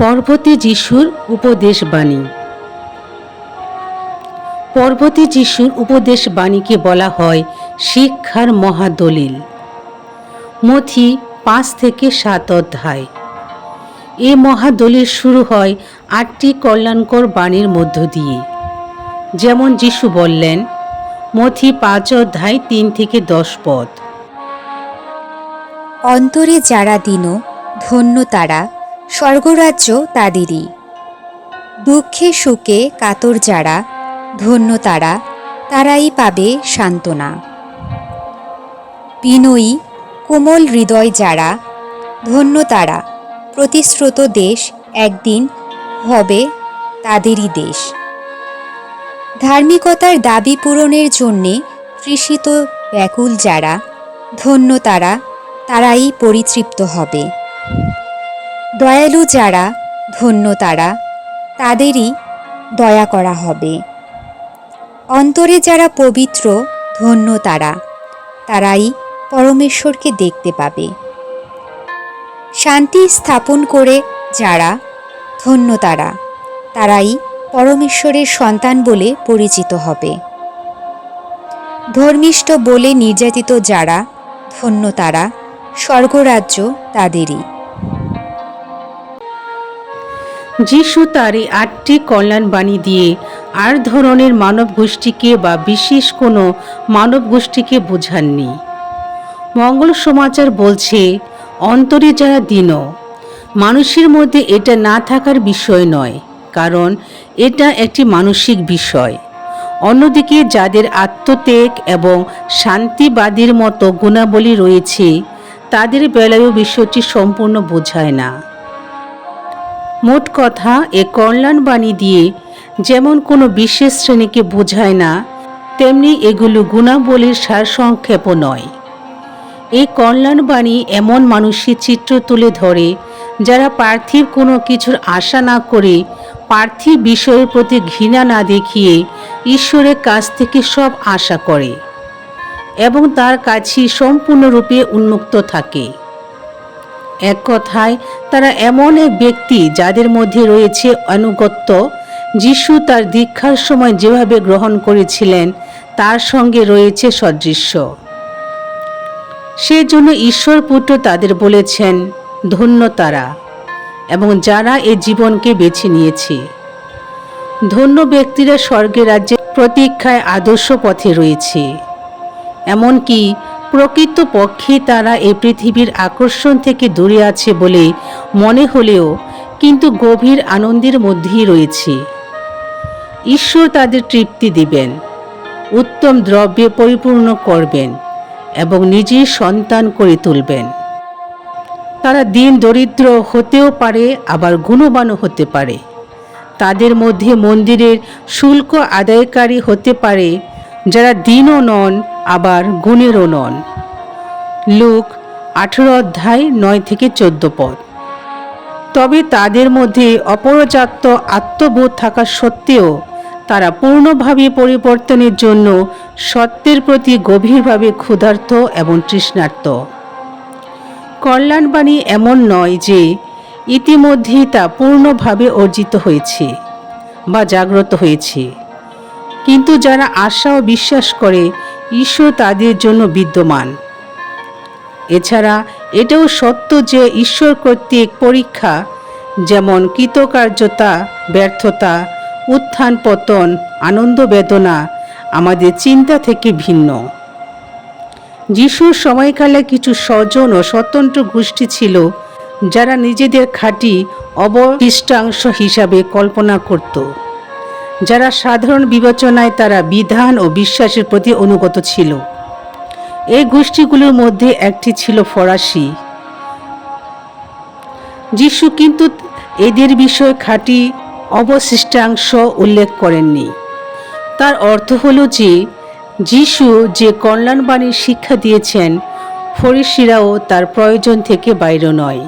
পর্বতে যিশুর উপদেশ বাণী। পর্বতে যিশুর উপদেশ বাণীকে বলা হয় শিক্ষার মহাদলিল। মথি 5 থেকে 7 অধ্যায়। এ মহাদলিল শুরু হয় 8টি কল্যাণকর বাণীর মধ্য দিয়ে। যেমন যিশু বললেন, মথি 5 অধ্যায় 3 থেকে 10 পদ। অন্তরে যারা দীন, ধন্য তারা, স্বর্গরাজ্য তাদেরই। দুঃখে সুখে কাতর যারা, ধন্য তারা, তারাই পাবে সান্ত্বনা। বিনয়ী কোমল হৃদয় যারা, ধন্য তারা, প্রতিশ্রুত দেশ একদিন হবে তাদেরই দেশ। ধার্মিকতার দাবি পূরণের জন্যে তৃষিত ব্যাকুল যারা, ধন্য তারা, তারাই পরিতৃপ্ত হবে। দয়ালু যারা, ধন্য তারা, তাদেরই দয়া করা হবে। অন্তরে যারা পবিত্র, ধন্য তারা, তারাই পরমেশ্বরকে দেখতে পাবে। শান্তি স্থাপন করে যারা, ধন্য তারা, তারাই পরমেশ্বরের সন্তান বলে পরিচিত হবে। ধর্মিষ্ঠ বলে নির্যাতিত যারা, ধন্য তারা, স্বর্গরাজ্য তাদেরই। যিশু তার এই 8টি কল্যাণ বাণী দিয়ে আর ধরনের মানব গোষ্ঠীকে বা বিশেষ কোনো মানব গোষ্ঠীকে বোঝাননি। মঙ্গল সমাচার বলছে, অন্তরে যারা দীন। মানুষের মধ্যে এটা না থাকার বিষয় নয়, কারণ এটা একটি মানসিক বিষয়। অন্যদিকে যাদের আত্মত্যাগ এবং শান্তিবাদীর মতো গুণাবলী রয়েছে, তাদের বেলায়ও বিষয়টি সম্পূর্ণ বোঝায় না। মোট কথা, এ কল্যাণ বাণী দিয়ে যেমন কোনো বিশেষ শ্রেণীকে বোঝায় না, তেমনি এগুলো গুণাবলীর সারসংক্ষেপও নয়। এই কল্যাণ বাণী এমন মানুষের চিত্র তুলে ধরে যারা পার্থিব কোনো কিছুর আশা না করে, পার্থিব বিষয়ের প্রতি ঘৃণা না দেখিয়ে ঈশ্বরের কাছ থেকে সব আশা করে এবং তার কাছেই সম্পূর্ণরূপে উন্মুক্ত থাকে। এক কথায়, তারা এমন এক ব্যক্তি যাদের মধ্যে রয়েছে আনুগত্য। যিশু তার দীক্ষার সময় যেভাবে গ্রহণ করেছিলেন, তার সঙ্গে রয়েছে সদৃশ্য। সেজন্য ঈশ্বর পুত্র তাদের বলেছেন, ধন্য তারা, এবং যারা এই জীবনকে বেছে নিয়েছে। ধন্য ব্যক্তিরা স্বর্গের রাজ্যের প্রতীক্ষায় আদর্শ পথে রয়েছে। এমনকি প্রকৃতপক্ষে তারা এই পৃথিবীর আকর্ষণ থেকে দূরে আছে বলে মনে হলেও কিন্তু গভীর আনন্দের মধ্যেই রয়েছে। ঈশ্বর তাদের তৃপ্তি দিবেন, উত্তম দ্রব্যে পরিপূর্ণ করবেন এবং নিজের সন্তান করে তুলবেন। তারা দিন দরিদ্র হতেও পারে, আবার গুণবানও হতে পারে। তাদের মধ্যে মন্দিরের শুল্ক আদায়কারী হতে পারে যারা দিনও নন, আবার গুণেরও নন। লুক 18 অধ্যায় 9 থেকে 14 পদ। তবে তাদের মধ্যে অপর্যাপ্ত আত্মবোধ থাকা সত্ত্বেও তারা পূর্ণভাবে পরিবর্তনের জন্য সত্যের প্রতি গভীরভাবে ক্ষুধার্ত এবং তৃষ্ণার্ত। কল্যাণবাণী এমন নয় যে ইতিমধ্যেই তা পূর্ণভাবে অর্জিত হয়েছে বা জাগ্রত হয়েছে, কিন্তু যারা আশা ও বিশ্বাস করে ঈশ্বর তাদের জন্য বিদ্যমান। এছাড়া এটাও সত্য যে ঈশ্বর কর্তৃক পরীক্ষা, যেমন কৃতকার্যতা, ব্যর্থতা, উত্থান পতন, আনন্দ বেদনা, আমাদের চিন্তা থেকে ভিন্ন। যিশুর সময়কালে কিছু স্বজন ও স্বতন্ত্র গোষ্ঠী ছিল যারা নিজেদের খাঁটি অবশিষ্টাংশ হিসাবে কল্পনা করত, যারা সাধারণ বিবেচনায় তারা বিধান ও বিশ্বাসের প্রতি অনুগত ছিল। এই গোষ্ঠীগুলোর মধ্যে একটি ছিল ফরাসি। যিশু কিন্তু এদের বিষয়ে খাঁটি অবশিষ্টাংশ উল্লেখ করেননি। তার অর্থ হলো যে যিশু যে কল্যাণবাণীর শিক্ষা দিয়েছেন, ফরিসিরাও তার প্রয়োজন থেকে বাইরে নয়।